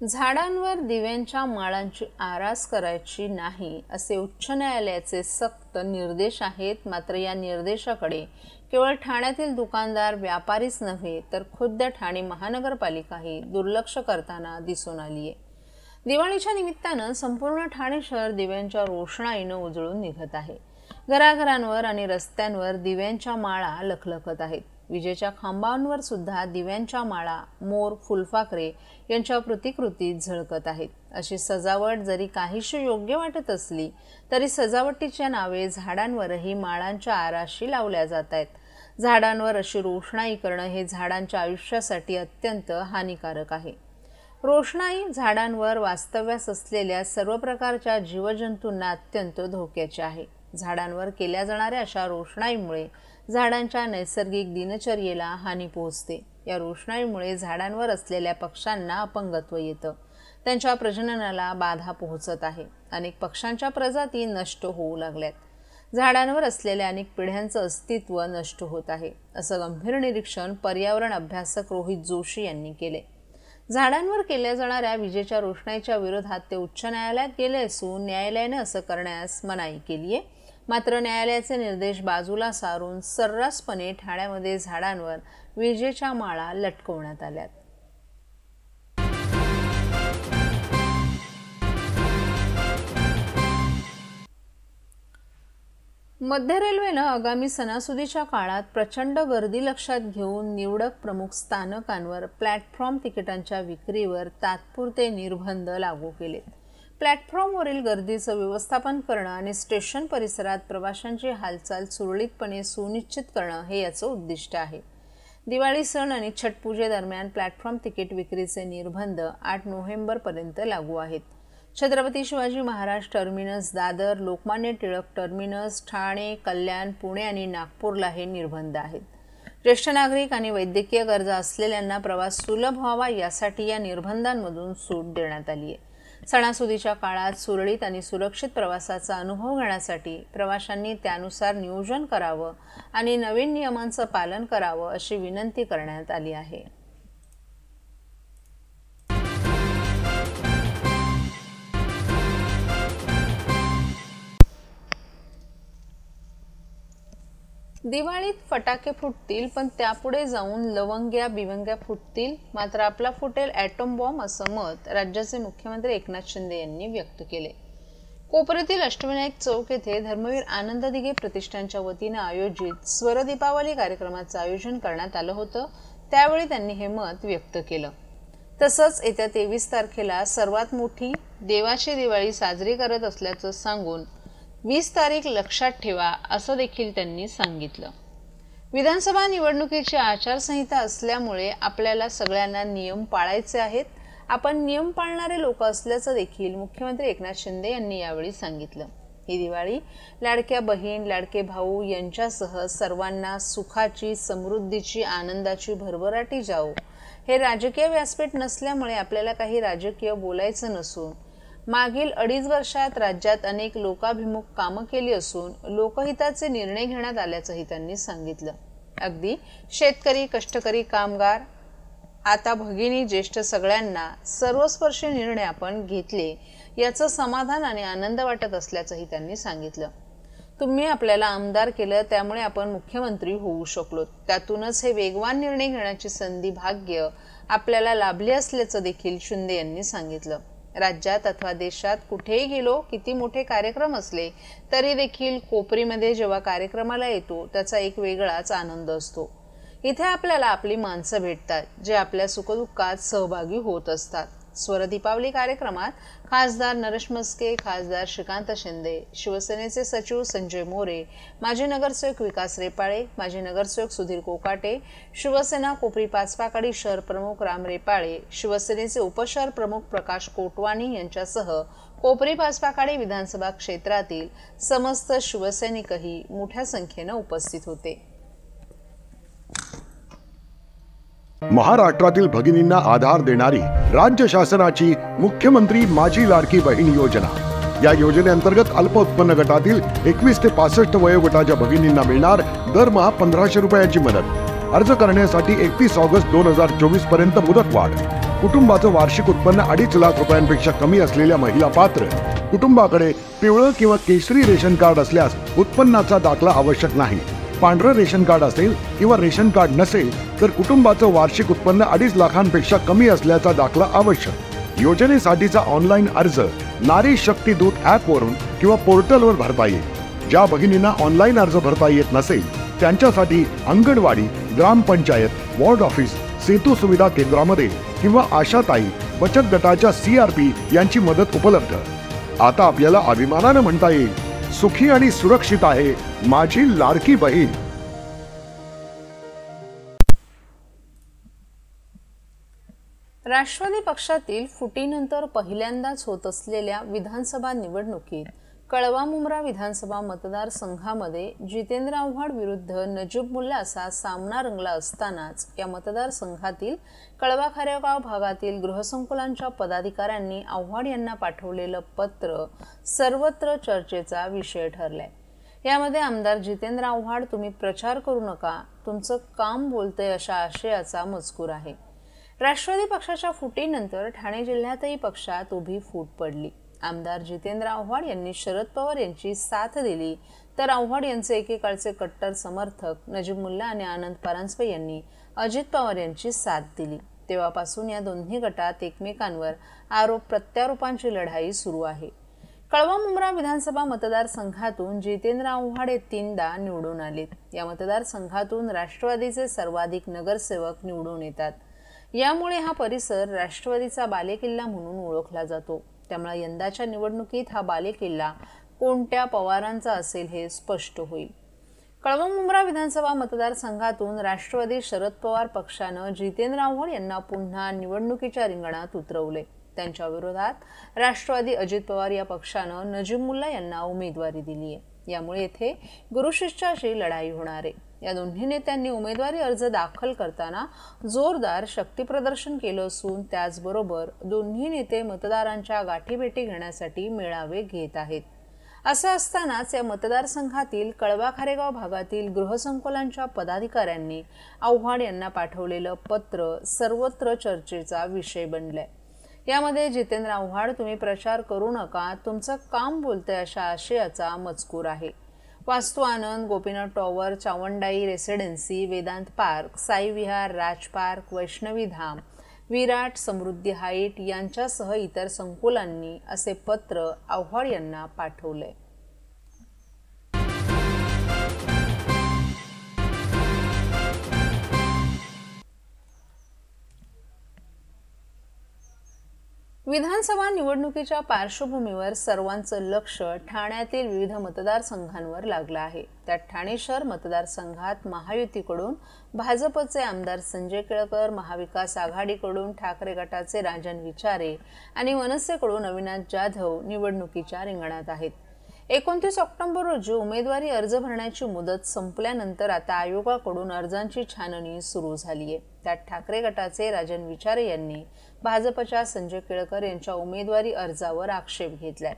झाडांवर दिव्यांच्या माळांची आरास करायची नाही असे उच्च न्यायालयाचे सक्त निर्देश आहेत। मात्र या निर्देशाकडे केवळ ठाण्यातील दुकानदार व्यापारीच नव्हे तर खुद्द ठाणे महानगरपालिकाही दुर्लक्ष करताना दिसून आली आहे। दिवाळीच्या निमित्तानं संपूर्ण ठाणे शहर दिव्यांच्या रोषणाईनं उजळून निघत आहे। घराघरांवर आणि रस्त्यांवर दिव्यांच्या माळा लखलखत आहेत। विजेच्या खांबांवर सुद्धा दिव्यांच्या माळा मोर फुलपाखरे यांच्या प्रतिकृतीत झळकत आहेत। अशी सजावट जरी काहीशी योग्य वाटत असली तरी सजावटीच्या नावे झाडांवरही माळांच्या आराशी लावल्या जात आहेत। झाडांवर अशी रोषणाई करणं हे झाडांच्या आयुष्यासाठी अत्यंत हानिकारक आहे। रोषणाई झाडांवर वास्तव्यास असलेल्या सर्व प्रकारच्या जीवजंतूंना अत्यंत धोक्याची आहे। झाडांवर केल्या जाणाऱ्या अशा रोषणाईमुळे झाडांच्या नैसर्गिक दिनचर्येला हानी पोहोचते। या रोषणाईमुळे झाडांवर असलेल्या पक्ष्यांना अपंगत्व येतं, त्यांच्या प्रजननाला बाधा पोहोचत आहे। अनेक पक्ष्यांच्या प्रजाती नष्ट होऊ लागल्यात। झाडांवर असलेल्या अनेक पिढ्यांचं अस्तित्व नष्ट होत आहे, असं गंभीर निरीक्षण पर्यावरण अभ्यासक रोहित जोशी यांनी केले। झाडांवर केल्या जाणाऱ्या विजेच्या रोषणाईच्या विरोधात ते उच्च न्यायालयात गेले असून न्यायालयाने असं करण्यास मनाई केली आहे। मात्र न्यायालयाचे निर्देश बाजूला सारून सर्रासपणे ठाण्यामध्ये झाडांवर विजेच्या माळा लटकवण्यात आल्यात। मध्य रेल्वेनं आगामी सणासुदीच्या काळात प्रचंड गर्दी लक्षात घेऊन निवडक प्रमुख स्थानकांवर प्लॅटफॉर्म तिकिटांच्या विक्रीवर तात्पुरते निर्बंध लागू केलेत। प्लॅटफॉर्मवरील गर्दीचं व्यवस्थापन करणं आणि स्टेशन परिसरात प्रवाशांची हालचाल सुरळीतपणे सुनिश्चित करणं हे याचं उद्दिष्ट आहे। दिवाळी सण आणि छटपूजेदरम्यान प्लॅटफॉर्म तिकीट विक्रीचे निर्बंध 8 नोव्हेंबरपर्यंत लागू आहेत। छत्रपती शिवाजी महाराज टर्मिनस, दादर, लोकमान्य टिळक टर्मिनस, ठाणे, कल्याण, पुणे आणि नागपूरला हे निर्बंध आहेत। ज्येष्ठ नागरिक आणि वैद्यकीय गरजा असलेल्यांना प्रवास सुलभ व्हावा यासाठी या निर्बंधांमधून सूट देण्यात आली आहे। सणासुदीच्या काळात सुरळीत आणि सुरक्षित प्रवासाचा अनुभव घेण्यासाठी प्रवाशांनी त्यानुसार नियोजन करावं आणि नवीन नियमांचं पालन करावं अशी विनंती करण्यात आली आहे। दिवाळीत फटाके फुटतील, पण त्यापुढे जाऊन लवंग्या बिवंग्या फुटतील, मात्र आपला फुटेल ॲटम बॉम्ब असं मत राज्याचे मुख्यमंत्री एकनाथ शिंदे यांनी व्यक्त केले। कोपऱ्यातील अष्टविनायक चौक येथे धर्मवीर आनंद दिघे प्रतिष्ठानच्या वतीनं आयोजित स्वर दीपावली कार्यक्रमाचं आयोजन करण्यात आलं होतं, त्यावेळी त्यांनी हे मत व्यक्त केलं। तसंच येत्या 23 तारखेला सर्वात मोठी देवाची दिवाळी साजरी करत असल्याचं सांगून 20 तारीख लक्षात ठेवा असं देखील त्यांनी सांगितलं। विधानसभा निवडणुकीची आचारसंहिता असल्यामुळे आपल्याला सगळ्यांना नियम पाळायचे आहेत। आपण नियम पाळणारे लोक असल्याचं देखील मुख्यमंत्री एकनाथ शिंदे यांनी यावेळी सांगितलं। ही दिवाळी लाडक्या बहीण, लाडके भाऊ यांच्यासह सर्वांना सुखाची, समृद्धीची, आनंदाची भरभराटी जाओ। हे राजकीय व्यासपीठ नसल्यामुळे आपल्याला काही राजकीय बोलायचं नसून मागील 2.5 वर्षात राज्यात अनेक लोकाभिमुख कामं केली असून लोकहिताचे निर्णय घेण्यात आल्याचंही त्यांनी सांगितलं। अगदी शेतकरी, कष्टकरी, कामगार, आता भगिनी, ज्येष्ठ सगळ्यांना सर्वस्पर्शी निर्णय आपण घेतले याचं समाधान आणि आनंद वाटत असल्याचंही त्यांनी सांगितलं। तुम्ही आपल्याला आमदार केलं, त्यामुळे आपण मुख्यमंत्री होऊ शकलो। त्यातूनच हे वेगवान निर्णय घेण्याची संधी, भाग्य आपल्याला लाभले असल्याचं देखील शिंदे यांनी सांगितलं। राज्यात अथवा देशात कुठेही गेलो, किती मोठे कार्यक्रम असले तरी देखील कोपरीमध्ये जेव्हा कार्यक्रमाला येतो त्याचा एक वेगळाच आनंद असतो। इथे आपल्याला आपली माणसं भेटतात, जे आपल्या सुखदुःखात सहभागी होत असतात। स्वर दीपावली कार्यक्रमात खासदार नरेश म्हस्के, खासदार श्रीकांत शिंदे, शिवसेनेचे सचिव संजय मोरे, माजी नगरसेवक विकास रेपाळे, माजी नगरसेवक सुधीर कोकाटे, शिवसेना कोपरी पाचपाकाडी शहर प्रमुख राम रेपाळे, शिवसेनेचे उपशहर प्रमुख प्रकाश कोटवानी यांच्यासह कोपरी पाचपाकाडी विधानसभा क्षेत्रातील समस्त शिवसैनिकही मोठ्या संख्येनं उपस्थित होते। महाराष्ट्रातील भगिनींना आधार देणारी राज्य शासनाची मुख्यमंत्री माझी लाडकी बहीण योजना। या योजनेअंतर्गत अल्प उत्पन्न गटातील 21 ते 65 वयोगटाच्या भगिनींना मिळणार दरमहा 1500 रुपयांची मदत। अर्ज करण्यासाठी 31 ऑगस्ट 2024 पर्यंत मुदतवाढ। कुटुंबाचं वार्षिक उत्पन्न 2.5 लाख रुपयांपेक्षा कमी असलेल्या महिला पात्र. कुटुंबाकडे पिवळं किंवा केशरी रेशन कार्ड असल्यास उत्पन्नाचा दाखला आवश्यक नाही. पांढरं रेशन कार्ड असेल किंवा रेशन कार्ड नसेल तर कुटुंबाचं वार्षिक उत्पन्न 2.5 लाखांपेक्षा कमी असल्याचा दाखला आवश्यक. योजनेसाठीचा ऑनलाईन अर्ज नारी शक्ती दूत ॲपवरून किंवा पोर्टलवर भरता येईल. ज्या भगिनींना ऑनलाईन अर्ज भरता येत नसेल त्यांच्यासाठी अंगणवाडी, ग्रामपंचायत, वॉर्ड ऑफिस, सेतू सुविधा केंद्रामध्ये किंवा आशाताई बचत गटाच्या CRP यांची मदत उपलब्ध. आता आपल्याला अभिमानानं म्हणता येईल, सुखी आणि सुरक्षित आहे माझी लाडकी बहीण. राष्ट्रवादी पक्षातील फुटीनंतर पहिल्यांदाच होत असलेल्या विधानसभा निवडणुकीत कळवा मुंब्रा विधानसभा मतदारसंघामध्ये जितेंद्र आव्हाड विरुद्ध नजीब मुल्ला असा सामना रंगला असतानाच या मतदारसंघातील कळवा खारेगाव भागातील गृहसंकुलांच्या पदाधिकाऱ्यांनी आव्हाड यांना पाठवलेलं पत्र सर्वत्र चर्चेचा विषय ठरलाय. यामध्ये आमदार जितेंद्र आव्हाड तुम्ही प्रचार करू नका, तुमचं काम बोलतंय अशा आशयाचा मजकूर आहे. राष्ट्रवादी पक्षाच्या फुटीनंतर ठाणे जिल्ह्यातही पक्षात उभी फूट पडली. आमदार जितेंद्र आव्हाड यांनी शरद पवार यांची साथ दिली तर आव्हाड यांचे एकेकाळचे कट्टर समर्थक नजीब मुल्ला आणि आनंद परांजपे यांनी अजित पवार यांची साथ दिली. तेव्हापासून या दोन्ही गटात एकमेकांवर आरोप प्रत्यारोपांची लढाई सुरू आहे. कळवा मुंब्रा विधानसभा मतदारसंघातून जितेंद्र आव्हाड हे 3दा निवडून आलेत. या मतदारसंघातून राष्ट्रवादीचे सर्वाधिक नगरसेवक निवडून येतात. यामुळे हा परिसर राष्ट्रवादीचा बालेकिल्ला म्हणून ओळखला जातो. त्यामुळे यंदाच्या निवडणुकीत हा बालेकिल्ला कोणत्या पवारांचा असेल हे स्पष्ट होईल. कळवा मुंब्रा विधानसभा मतदारसंघातून राष्ट्रवादी शरद पवार पक्षानं जितेंद्र आव्हाड यांना पुन्हा निवडणुकीच्या रिंगणात उतरवले. त्यांच्या विरोधात राष्ट्रवादी अजित पवार या पक्षानं नजीब मुल्ला यांना उमेदवारी दिली आहे. यामुळे येथे गुरुशिष्याची लढाई होणार आहे. या दोन्ही नेत्यांनी उमेदवारी अर्ज दाखल करताना जोरदार शक्तीप्रदर्शन केलं असून त्याचबरोबर दोन्ही नेते मतदारांच्या गाठीभेटी घेण्यासाठी मेळावे घेत आहेत. असं असतानाच या मतदारसंघातील कळवा खारेगाव भागातील गृहसंकुलांच्या पदाधिकाऱ्यांनी आव्हाड यांना पाठवलेलं पत्र सर्वत्र चर्चेचा विषय बनलंय. यामध्ये जितेंद्र आव्हाड तुम्ही प्रचार करू नका, तुमचं काम बोलतंय अशा आशयाचा मजकूर आहे. Vastu Anand, Gopinath tower, Chawandai residency, Vedant park, Sai Vihar, Raj park, Vaishnavi Dham, Virat, Samruddhi height यांच्यासह इतर संकुलांनी असे पत्र आव्हाड यांना पाठवले. विधानसभा निवडणुकीच्या पार्श्वभूमीवर सर्वांचं लक्ष ठाण्यातील विविध मतदारसंघांवर लागलं आहे. त्यात ठाणे शहर मतदारसंघात महायुतीकडून भाजपचे आमदार संजय केळकर, महाविकास आघाडीकडून ठाकरे गटाचे राजन विचारे आणि मनसेकडून अविनाश जाधव निवडणुकीच्या रिंगणात आहेत. 29 ऑक्टोबर रोजी उमेदवारी अर्ज भरण्याची मुदत संपल्यानंतर आता आयोगाकडून अर्जांची छाननी सुरू झाली आहे. त्यात ठाकरे गटाचे राजन विचारे यांनी भाजपच्या संजय केळकर यांच्या उमेदवारी अर्जावर आक्षेप घेतलाय.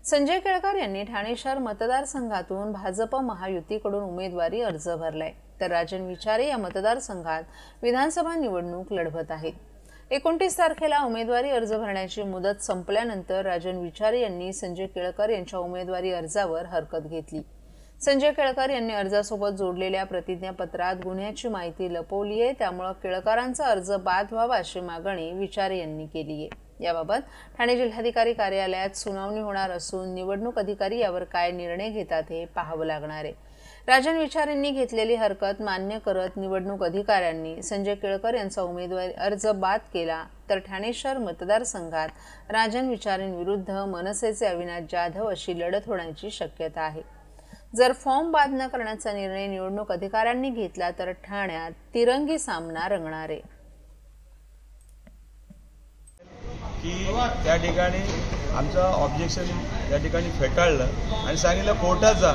संजय केळकर यांनी ठाणे शहर मतदारसंघातून भाजप महायुतीकडून उमेदवारी अर्ज भरलाय तर राजन विचारे या मतदारसंघात विधानसभा निवडणूक लढवत आहेत. 29 तारखेला उमेदवारी अर्ज भरण्याची मुदत संपल्यानंतर राजन विचारे यांनी संजय केळकर यांच्या उमेदवारी अर्जावर हरकत घेतली. संजय केळकर यांनी अर्जासोबत जोडलेल्या प्रतिज्ञापत्रात गुन्ह्याची माहिती लपवली आहे. त्यामुळे केळकरांचा अर्ज बाद व्हावा अशी मागणी विचारे यांनी केली आहे. याबाबत ठाणे जिल्हाधिकारी कार्यालयात सुनावणी होणार असून निवडणूक अधिकारी यावर काय निर्णय घेतात हे पाहावं लागणार आहे. राजन विचारेंनी घेतलेली हरकत मान्य करत निवडणूक अधिकाऱ्यांनी संजय केळकर यांचा उमेदवारी अर्ज बाद केला तर ठाणे शहर मतदारसंघात राजन विचारेंविरुद्ध मनसेचे अविनाश जाधव अशी लढत होण्याची शक्यता आहे. जर फॉर्म बाद न करण्याचा निर्णय निवडणूक अधिकाऱ्यांनी घेतला तर ठाण्यात तिरंगी सामना रंगणार आहे. की त्या ठिकाणी आमचं ऑब्जेक्शन त्या ठिकाणी फेटाळलं आणि सांगितलं कोर्टात जा.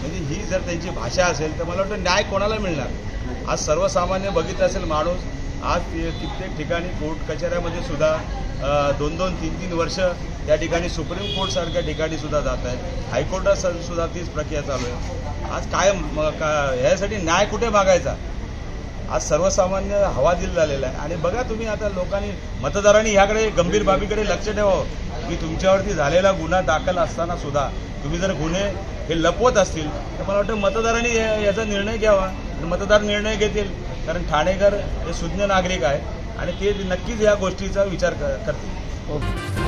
म्हणजे ही जर त्यांची भाषा असेल तर मला वाटतं न्याय कोणाला मिळणार. आज सर्वसामान्य बघितलं असेल माणूस आज कित्येक ठिकाणी कोर्ट कचेऱ्यामध्ये सुद्धा 2-2, 3-3 वर्ष त्या ठिकाणी सुप्रीम कोर्ट सारख्या ठिकाणी सुद्धा जात आहेत. हायकोर्टात सुद्धा तीच प्रक्रिया चालू आहे. आज काय ह्यासाठी न्याय कुठे मागायचा. आज सर्वसामान्य हवादिल झालेला आहे. आणि बघा तुम्ही आता लोकांनी मतदारांनी ह्याकडे गंभीर बाबीकडे लक्ष ठेवावं की तुमच्यावरती झालेला गुन्हा दाखल असताना सुद्धा तुम्ही जर गुन्हे हे लपवत असतील तर मला वाटतं मतदारांनी याचा निर्णय घ्यावा. मतदार निर्णय घेतील, कारण ठाणेकर हे सुज्ञ नागरिक आहेत आणि ते नक्कीच या गोष्टीचा विचार करतील.